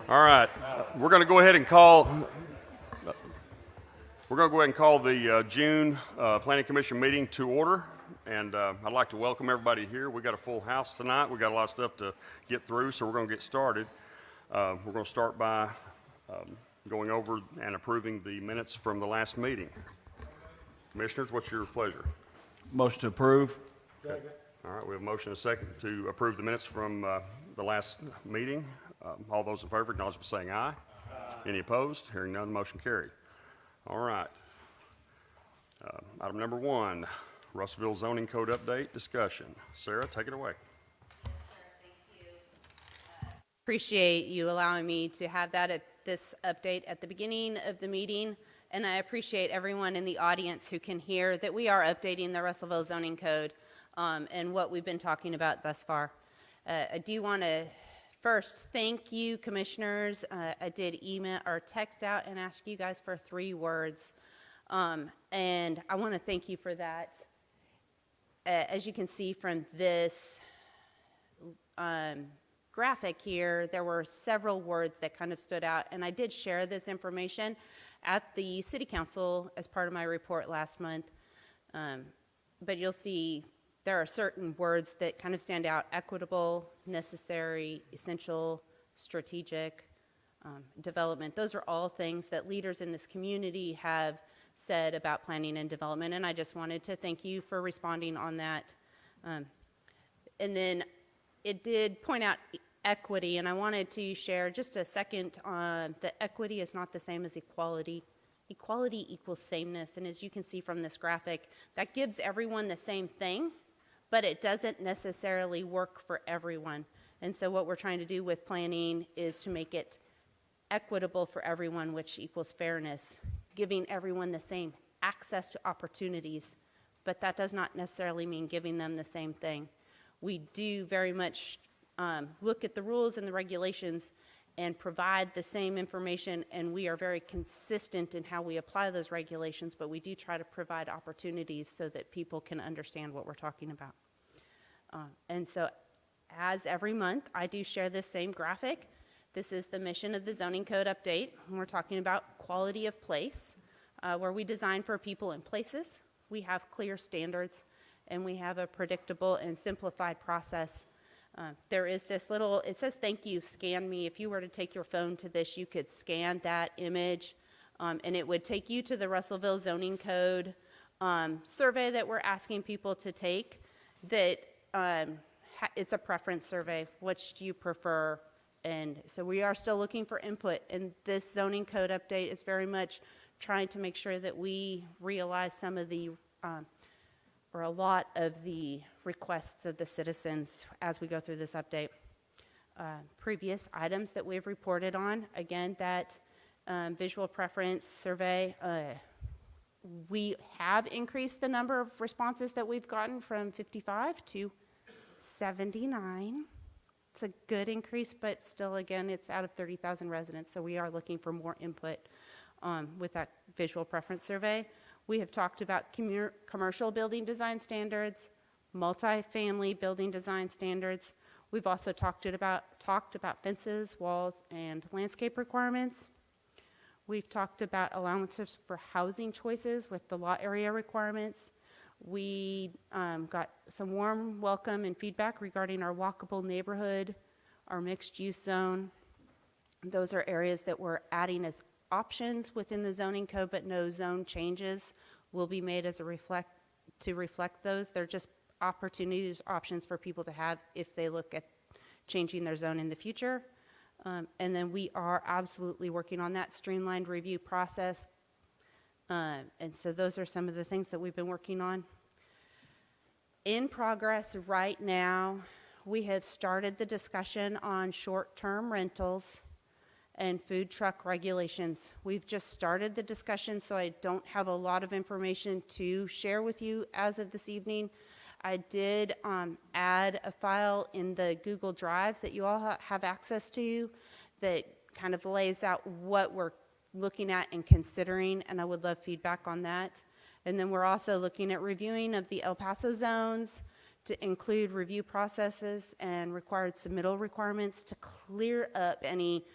All right, we're going to go ahead and call. We're going to go ahead and call the June Planning Commission meeting to order, and I'd like to welcome everybody here. We got a full house tonight. We got a lot of stuff to get through, so we're going to get started. We're going to start by going over and approving the minutes from the last meeting. Commissioners, what's your pleasure? Motion to approve. Okay. All right, we have a motion and a second to approve the minutes from the last meeting. All those in favor, acknowledge by saying aye. Any opposed? Hearing none, the motion carried. All right. Item number 1, Russellville Zoning Code Update discussion. Sarah, take it away. Thank you. Appreciate you allowing me to have this update at the beginning of the meeting, and I appreciate everyone in the audience who can hear that we are updating the Russellville Zoning Code and what we've been talking about thus far. I do want to first thank you, commissioners. I did email or text out and ask you guys for 3 words, and I want to thank you for that. As you can see from this graphic here, there were several words that kind of stood out, and I did share this information at the City Council as part of my report last month, but you'll see there are certain words that kind of stand out: equitable, necessary, essential, strategic, development. Those are all things that leaders in this community have said about planning and development, and I just wanted to thank you for responding on that. And then it did point out equity, and I wanted to share just a second on that equity is not the same as equality. Equality equals sameness, and as you can see from this graphic, that gives everyone the same thing, but it doesn't necessarily work for everyone. And so what we're trying to do with planning is to make it equitable for everyone, which equals fairness, giving everyone the same access to opportunities, but that does not necessarily mean giving them the same thing. We do very much look at the rules and the regulations and provide the same information, and we are very consistent in how we apply those regulations, but we do try to provide opportunities so that people can understand what we're talking about. And so as every month, I do share this same graphic. This is the mission of the zoning code update. And we're talking about quality of place, where we design for people and places. We have clear standards, and we have a predictable and simplified process. There is this little, it says thank you, scan me. If you were to take your phone to this, you could scan that image, and it would take you to the Russellville Zoning Code survey that we're asking people to take. That it's a preference survey. Which do you prefer? And so we are still looking for input, and this zoning code update is very much trying to make sure that we realize some of the or a lot of the requests of the citizens as we go through this update. Previous items that we've reported on, again, that visual preference survey, we have increased the number of responses that we've gotten from 55 to 79. It's a good increase, but still, again, it's out of 30,000 residents, so we are looking for more input with that visual preference survey. We have talked about commercial building design standards, multifamily building design standards. We've also talked about fences, walls, and landscape requirements. We've talked about allowances for housing choices with the lot area requirements. We got some warm welcome and feedback regarding our walkable neighborhood, our mixed-use zone. Those are areas that we're adding as options within the zoning code, but no zone changes will be made as to reflect those. They're just opportunities, options for people to have if they look at changing their zone in the future. And then we are absolutely working on that streamlined review process. And so those are some of the things that we've been working on. In progress right now, we have started the discussion on short-term rentals and food truck regulations. We've just started the discussion, so I don't have a lot of information to share with you as of this evening. I did add a file in the Google Drive that you all have access to that kind of lays out what we're looking at and considering, and I would love feedback on that. And then we're also looking at reviewing of the El Paso zones to include review processes and required submittal requirements to clear up any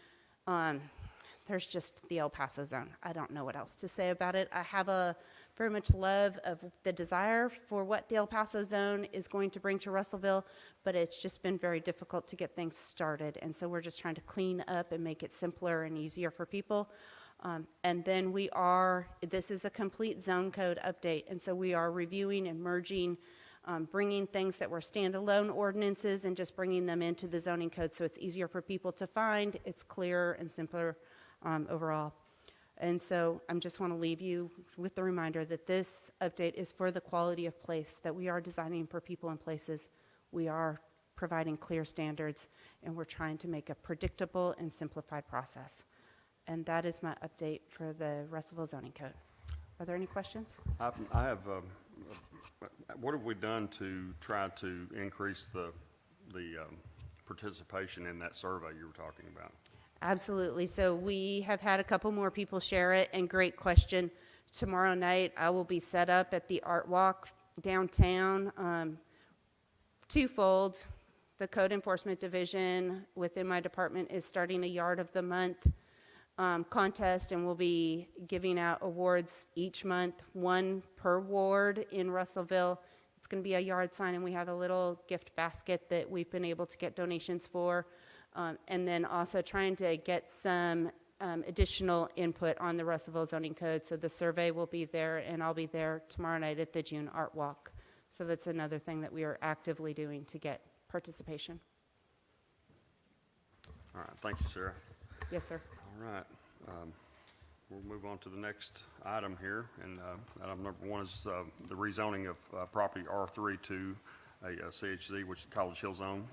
There's just the El Paso zone. I don't know what else to say about it. I have a very much love of the desire for what the El Paso zone is going to bring to Russellville, but it's just been very difficult to get things started. And so we're just trying to clean up and make it simpler and easier for people. And then this is a complete zone code update. And so we are reviewing and merging, bringing things that were standalone ordinances and just bringing them into the zoning code so it's easier for people to find, it's clearer and simpler overall. And so I just want to leave you with the reminder that this update is for the quality of place, that we are designing for people and places. We are providing clear standards, and we're trying to make a predictable and simplified process. And that is my update for the Russellville zoning code. Are there any questions? I have, what have we done to try to increase the participation in that survey you were talking about? Absolutely. So we have had a couple more people share it, and great question. Tomorrow night, I will be set up at the Art Walk downtown, twofold. The Code Enforcement Division within my department is starting a Yard of the Month contest, and we'll be giving out awards each month, one per ward in Russellville. It's going to be a yard sign, and we have a little gift basket that we've been able to get donations for. And then also trying to get some additional input on the Russellville zoning code. So the survey will be there, and I'll be there tomorrow night at the June Art Walk. So that's another thing that we are actively doing to get participation. All right, thank you, Sarah. Yes, sir. All right, we'll move on to the next item here, and item number one is the rezoning of property R3 to a CHZ, which is College Hill Zone,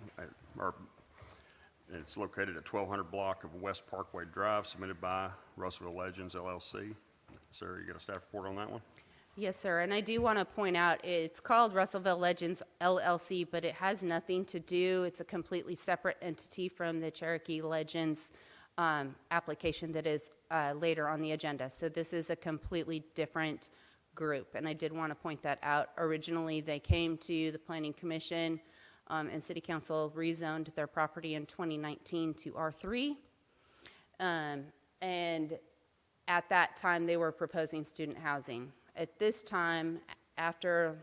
it's located at 1200 block of West Parkway Drive, submitted by Russellville Legends LLC. Sarah, you got a staff report on that one? Yes, sir. And I do want to point out, it's called Russellville Legends LLC, but it has nothing to do, it's a completely separate entity from the Cherokee Legends application that is later on the agenda. So this is a completely different group, and I did want to point that out. Originally, they came to the Planning Commission, and City Council rezoned their property in 2019 to R3. And at that time, they were proposing student housing. At this time, after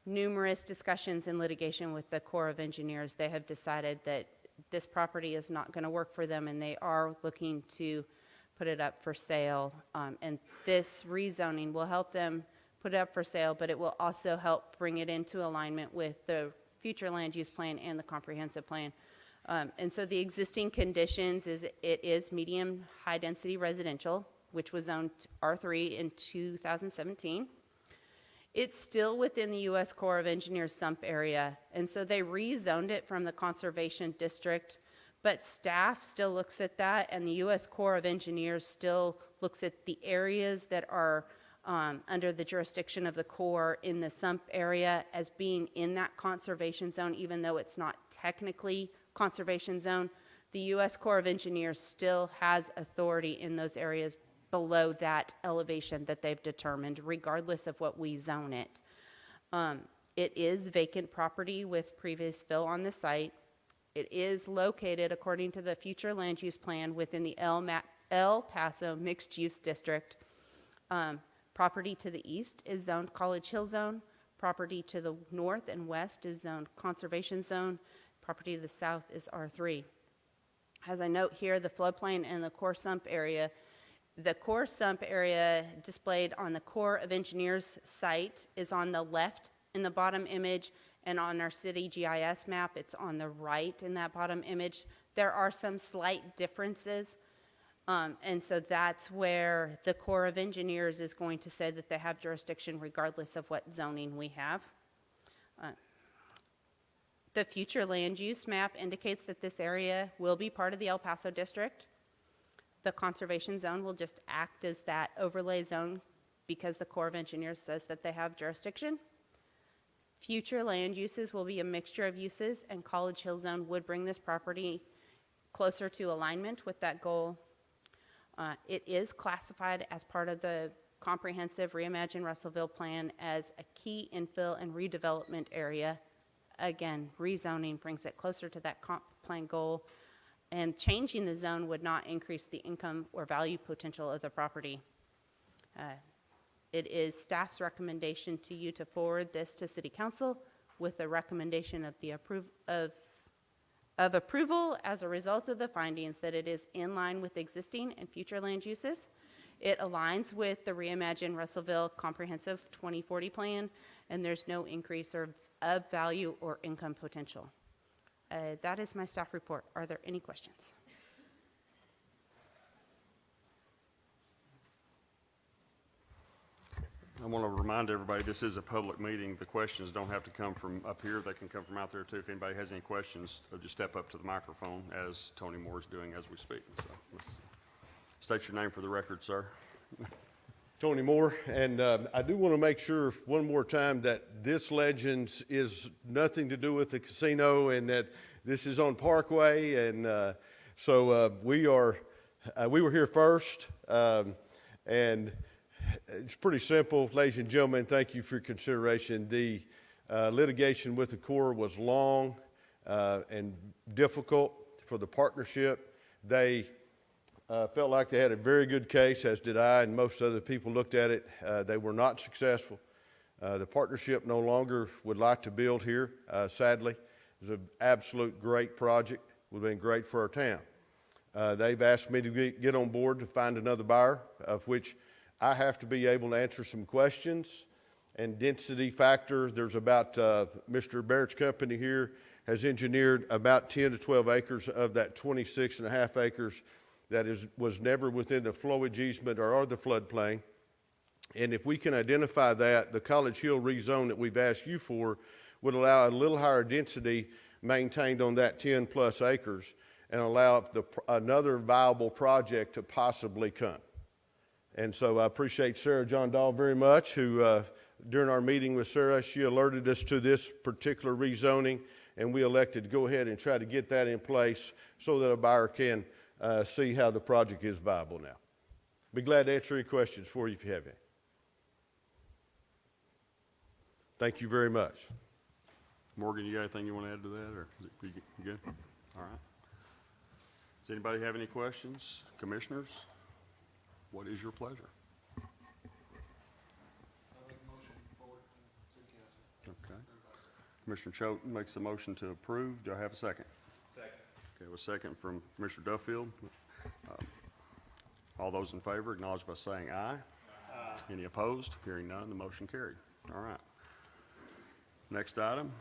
numerous discussions and litigation with the Corps of Engineers, they have decided that this property is not going to work for them, and they are looking to put it up for sale. And this rezoning will help them put it up for sale, but it will also help bring it into alignment with the future land use plan and the comprehensive plan. And so the existing conditions is it is medium high density residential, which was zoned R3 in 2017. It's still within the U.S. Corps of Engineers sump area, and so they rezoned it from the conservation district, but staff still looks at that, and the U.S. Corps of Engineers still looks at the areas that are under the jurisdiction of the Corps in the sump area as being in that conservation zone, even though it's not technically conservation zone. The U.S. Corps of Engineers still has authority in those areas below that elevation that they've determined, regardless of what we zone it. It is vacant property with previous fill on the site. It is located, according to the future land use plan, within the El Paso Mixed Use District. Property to the east is zoned College Hill Zone. Property to the north and west is zoned Conservation Zone. Property to the south is R3. As I note here, the floodplain and the core sump area. The core sump area displayed on the Corps of Engineers site is on the left in the bottom image, and on our city GIS map, it's on the right in that bottom image. There are some slight differences. And so that's where the Corps of Engineers is going to say that they have jurisdiction regardless of what zoning we have. The future land use map indicates that this area will be part of the El Paso district. The conservation zone will just act as that overlay zone because the Corps of Engineers says that they have jurisdiction. Future land uses will be a mixture of uses, and College Hill Zone would bring this property closer to alignment with that goal. It is classified as part of the comprehensive Reimagine Russellville plan as a key infill and redevelopment area. Again, rezoning brings it closer to that comp plan goal. and changing the zone would not increase the income or value potential of the property. It is staff's recommendation to you to forward this to City Council with a recommendation of the approval as a result of the findings that it is in line with existing and future land uses. It aligns with the Reimagine Russellville Comprehensive 2040 Plan, and there's no increase of value or income potential. That is my staff report. Are there any questions? I want to remind everybody, this is a public meeting. The questions don't have to come from up here. They can come from out there, too. If anybody has any questions, just step up to the microphone, as Tony Moore is doing as we speak. So let's state your name for the record, sir. Tony Moore, and I do want to make sure one more time that this Legends is nothing to do with the casino, and that this is on Parkway, and so we were here first, and it's pretty simple, ladies and gentlemen. Thank you for your consideration. The litigation with the Corps was long and difficult for the partnership. They felt like they had a very good case, as did I, and most other people looked at it. They were not successful. The partnership no longer would like to build here, sadly. It was an absolute great project. It would have been great for our town. They've asked me to get on board to find another buyer, of which I have to be able to answer some questions. And density factor, there's about, Mr. Barrett's company here has engineered about 10 to 12 acres of that 26 and a half acres that was never within the flowage easement or the floodplain. And if we can identify that, the College Hill rezone that we've asked you for would allow a little higher density maintained on that 10 plus acres and allow another viable project to possibly come. And so I appreciate Sarah John Dahl very much, who during our meeting with Sarah, she alerted us to this particular rezoning, and we elected to go ahead and try to get that in place so that a buyer can see how the project is viable now. Be glad to answer any questions for you if you have any. Thank you very much. Morgan, you got anything you want to add to that, or is it, you good? All right. Does anybody have any questions? Commissioners, what is your pleasure? Okay. Commissioner Choate makes the motion to approve. Do I have a second? Second. Okay, with a second from Commissioner Duffield. All those in favor, acknowledge by saying aye. Aye. Any opposed? Hearing none, the motion carried. All right. Next item,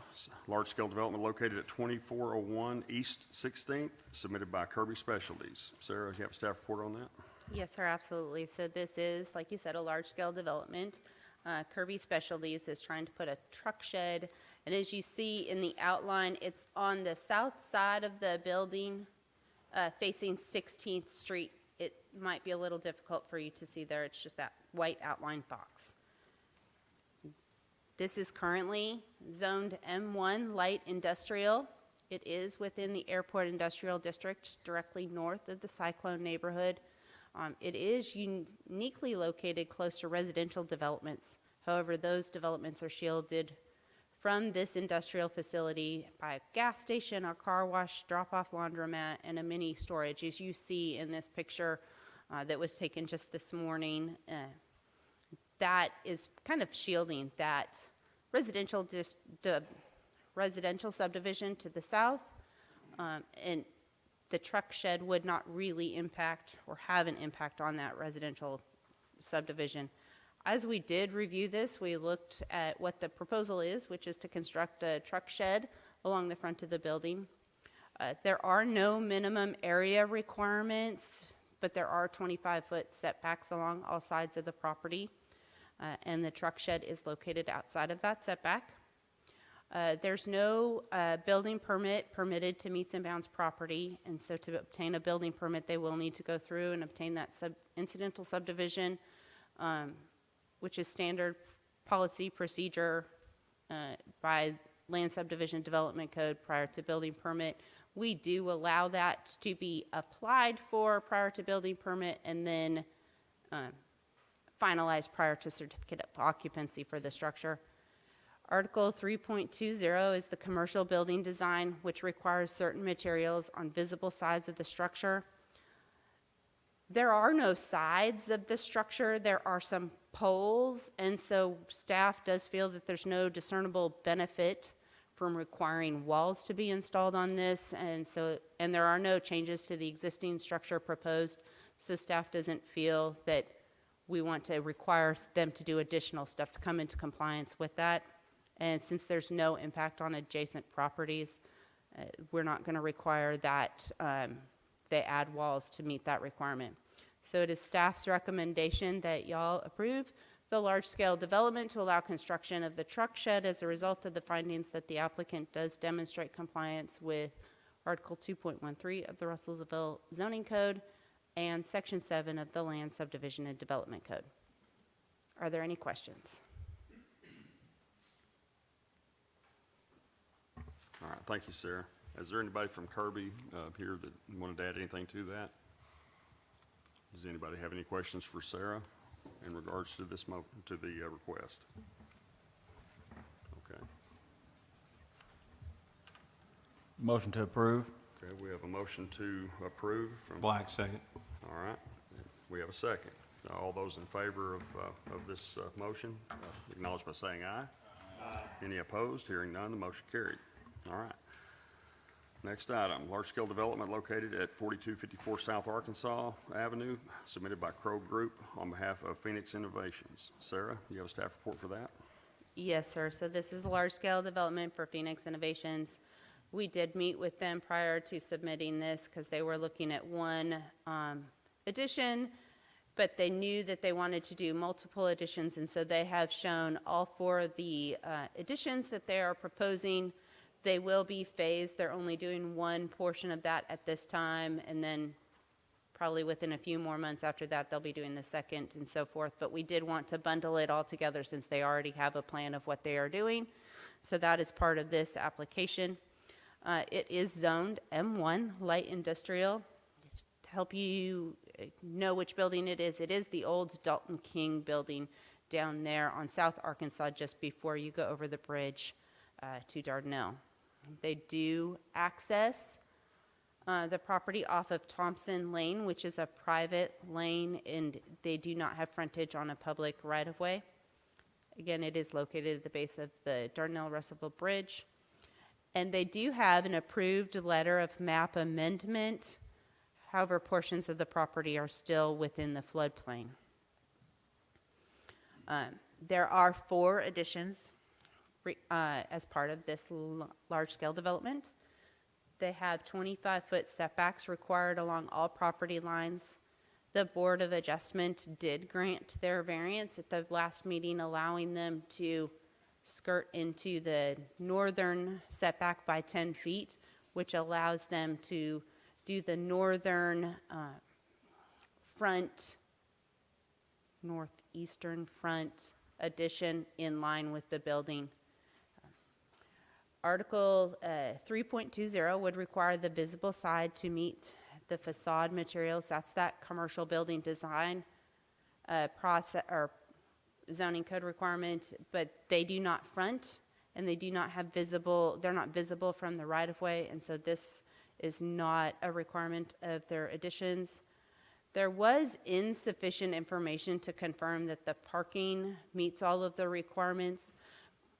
large-scale development located at 2401 East 16th, submitted by Kirby Specialties. Sarah, you have a staff report on that? Yes, sir, absolutely. So this is, like you said, a large-scale development. Kirby Specialties is trying to put a truck shed, and as you see in the outline, it's on the south side of the building, facing 16th Street. It might be a little difficult for you to see there. It's just that white outline box. This is currently zoned M1 Light Industrial. It is within the Airport Industrial District, directly north of the Cyclone neighborhood. It is uniquely located close to residential developments. However, those developments are shielded from this industrial facility by a gas station, a car wash, drop-off laundromat, and a mini storage, as you see in this picture that was taken just this morning. That is kind of shielding that residential subdivision to the south, and the truck shed would not really impact or have an impact on that residential subdivision. As we did review this, we looked at what the proposal is, which is to construct a truck shed along the front of the building. There are no minimum area requirements, but there are 25-foot setbacks along all sides of the property. And the truck shed is located outside of that setback. There's no building permit permitted to meets and bounds property, and so to obtain a building permit, they will need to go through and obtain that incidental subdivision, which is standard policy procedure by Land Subdivision Development Code prior to building permit. We do allow that to be applied for prior to building permit and then finalized prior to certificate of occupancy for the structure. Article 3.20 is the commercial building design, which requires certain materials on visible sides of the structure. There are no sides of the structure, there are some poles, and so staff does feel that there's no discernible benefit from requiring walls to be installed on this, and there are no changes to the existing structure proposed, so staff doesn't feel that we want to require them to do additional stuff to come into compliance with that. And since there's no impact on adjacent properties, we're not going to require that they add walls to meet that requirement. So it is staff's recommendation that y'all approve the large-scale development to allow construction of the truck shed as a result of the findings that the applicant does demonstrate compliance with Article 2.13 of the Russellville Zoning Code and Section 7 of the Land Subdivision and Development Code. Are there any questions? All right, thank you, Sarah. Is there anybody from Kirby here that wanted to add anything to that? Does anybody have any questions for Sarah in regards to this request? Okay. Motion to approve. Okay, we have a motion to approve from. Black, second. All right, we have a second. All those in favor of this motion, acknowledge by saying aye. Aye. Any opposed? Hearing none, the motion carried. All right. Next item, large-scale development located at 4254 South Arkansas Avenue, submitted by Crow Group on behalf of Phoenix Innovations. Sarah, you have a staff report for that? Yes, sir. So this is a large-scale development for Phoenix Innovations. We did meet with them prior to submitting this because they were looking at one addition, but they knew that they wanted to do multiple additions, and so they have shown all four of the additions that they are proposing. They will be phased. They're only doing one portion of that at this time, and then probably within a few more months after that, they'll be doing the second and so forth. But we did want to bundle it all together since they already have a plan of what they are doing. So that is part of this application. It is zoned M1, light industrial. To help you know which building it is the old Dalton King building down there on South Arkansas, just before you go over the bridge to Dardanelle. They do access the property off of Thompson Lane, which is a private lane, and they do not have frontage on a public right-of-way. Again, it is located at the base of the Dardanelle-Russellville Bridge. And they do have an approved letter of map amendment. However, portions of the property are still within the floodplain. There are 4 additions as part of this large-scale development. They have 25-foot setbacks required along all property lines. The Board of Adjustment did grant their variance at the last meeting, allowing them to skirt into the northern setback by 10 feet, which allows them to do the northern northeastern front addition in line with the building. Article 3.20 would require the visible side to meet the facade materials. That's that commercial building design process or zoning code requirement, but they do not front and they do not have visible, they're not visible from the right-of-way, and so this is not a requirement of their additions. There was insufficient information to confirm that the parking meets all of the requirements,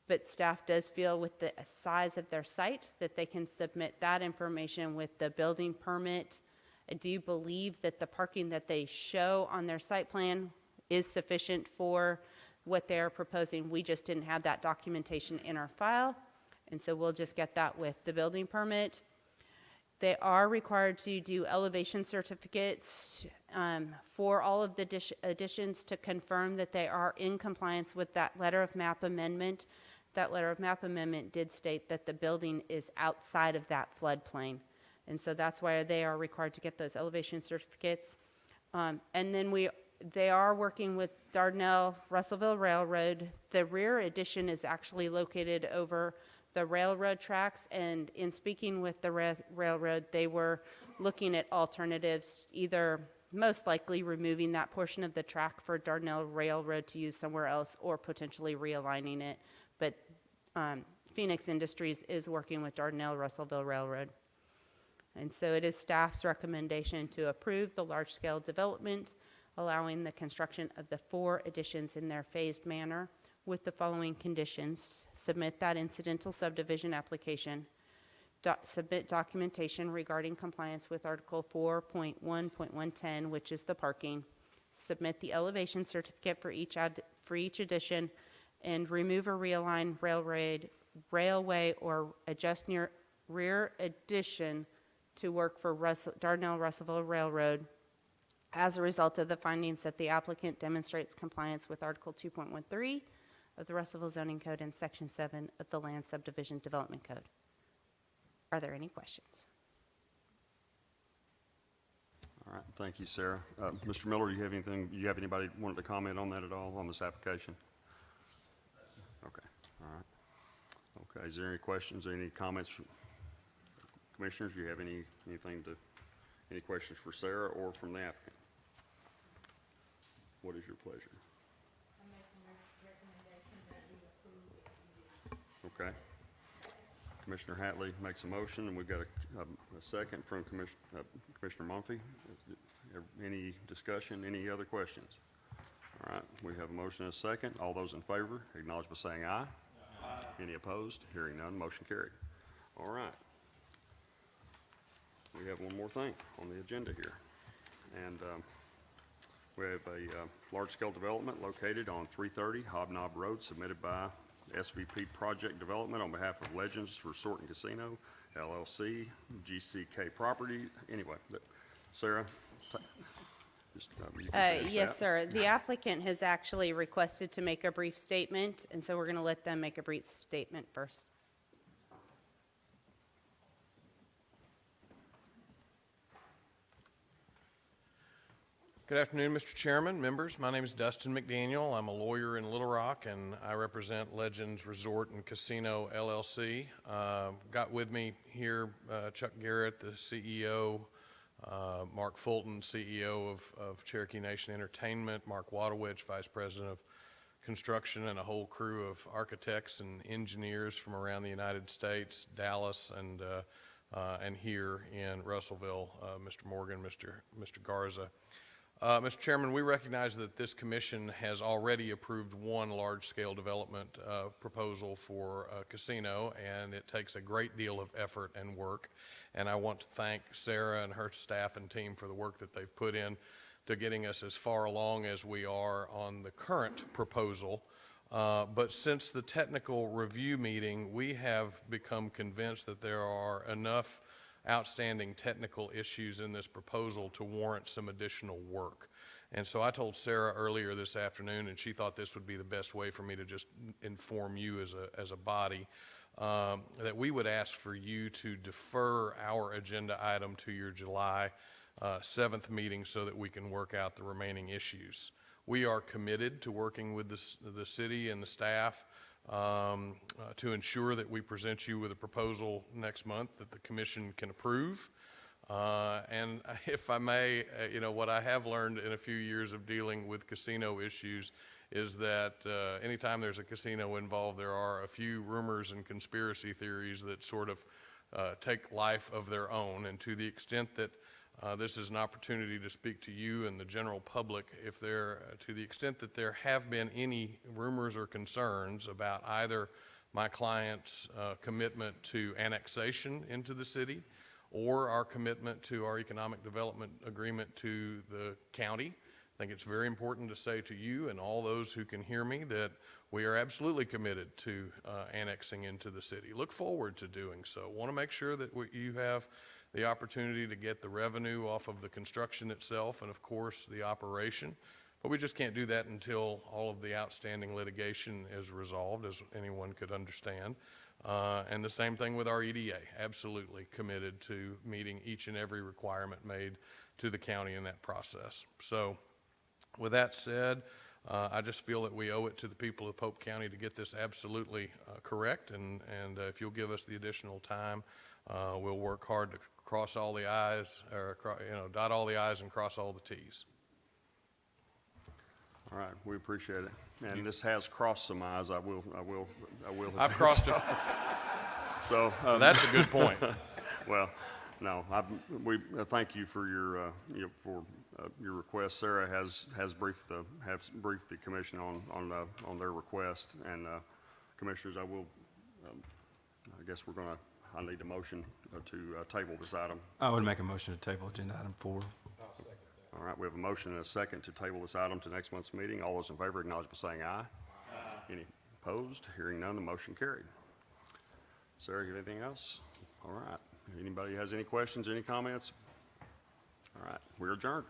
but staff does feel with the size of their site that they can submit that information with the building permit. I do believe that the parking that they show on their site plan is sufficient for what they're proposing. We just didn't have that documentation in our file, and so we'll just get that with the building permit. They are required to do elevation certificates for all of the additions to confirm that they are in compliance with that letter of map amendment. That letter of map amendment did state that the building is outside of that floodplain, and so that's why they are required to get those elevation certificates. And then they are working with Dardanelle Russellville Railroad. The rear addition is actually located over the railroad tracks, and in speaking with the railroad, they were looking at alternatives, either most likely removing that portion of the track for Dardanelle Railroad to use somewhere else or potentially realigning it. But Phoenix Industries is working with Dardanelle Russellville Railroad. And so it is staff's recommendation to approve the large-scale development, allowing the construction of the 4 additions in their phased manner with the following conditions. Submit that incidental subdivision application. Submit documentation regarding compliance with Article 4.1.110, which is the parking. Submit the elevation certificate for each addition, and remove or realign railway or adjust near rear addition to work for Dardanelle Russellville Railroad as a result of the findings that the applicant demonstrates compliance with Article 2.13 of the Russellville Zoning Code and Section 7 of the Land Subdivision Development Code. Are there any questions? All right, thank you, Sarah. Mr. Miller, do you have anybody wanted to comment on that at all, on this application? Okay, all right. Okay, is there any questions or any comments from commissioners? Do you have any questions for Sarah or from the applicant? What is your pleasure? I'm making a recommendation that we approve. Okay. Commissioner Hatley makes a motion, and we've got a second from Commissioner Mumphy. Any discussion, any other questions? All right, we have a motion and a second. All those in favor, acknowledge by saying aye. Aye. Any opposed? Hearing none, motion carried. All right. We have one more thing on the agenda here. And we have a large-scale development located on 330 Hobnob Road, submitted by SVP Project Development on behalf of Legends Resort and Casino, LLC, GCK Property. Anyway, Sarah, just, you can finish Yes, that. sir. The applicant has actually requested to make a brief statement, and so we're going to let them make a brief statement first. Good afternoon, Mr. Chairman, members. My name is Dustin McDaniel. I'm a lawyer in Little Rock, and I represent Legends Resort and Casino, LLC. Got with me here Chuck Garrett, the CEO, Mark Fulton, CEO of Cherokee Nation Entertainment, Mark Wadowich, Vice President of Construction, and a whole crew of architects and engineers from around the United States, Dallas, and here in Russellville, Mr. Morgan, Mr. Garza. Mr. Chairman, we recognize that this commission has already approved one large-scale development proposal for a casino, and it takes a great deal of effort and work. And I want to thank Sarah and her staff and team for the work that they've put in to getting us as far along as we are on the current proposal. But since the technical review meeting, we have become convinced that there are enough outstanding technical issues in this proposal to warrant some additional work. And so I told Sarah earlier this afternoon, and she thought this would be the best way for me to just inform you as a body, that we would ask for you to defer our agenda item to your July 7th meeting so that we can work out the remaining issues. We are committed to working with the city and the staff to ensure that we present you with a proposal next month that the commission can approve. And if I may, what I have learned in a few years of dealing with casino issues is that anytime there's a casino involved, there are a few rumors and conspiracy theories that sort of take life of their own. And to the extent that this is an opportunity to speak to you and the general public, to the extent that there have been any rumors or concerns about either my client's commitment to annexation into the city or our commitment to our economic development agreement to the county, I think it's very important to say to you and all those who can hear me that we are absolutely committed to annexing into the city. Look forward to doing so. Want to make sure that you have the opportunity to get the revenue off of the construction itself and, of course, the operation. But we just can't do that until all of the outstanding litigation is resolved, as anyone could understand. And the same thing with our EDA, absolutely committed to meeting each and every requirement made to the county in that process. So with that said, I just feel that we owe it to the people of Pope County to get this absolutely correct. And if you'll give us the additional time, we'll work hard to cross all the I's, or dot all the I's and cross all the T's. All right, we appreciate it. And this has crossed some eyes, I will. I've crossed it. So, That's a good point. well, no, we thank you for your, your request. Sarah has briefed the commission on their request. And, Commissioners, I guess I need a motion to table this item. I would make a motion to table agenda item 4. All right, we have a motion and a second to table this item to next month's meeting. All those in favor acknowledge by saying aye. Any opposed? Hearing none, the motion carried. Sarah, you have anything else? All right. Anybody has any questions, any comments? All right, we're adjourned.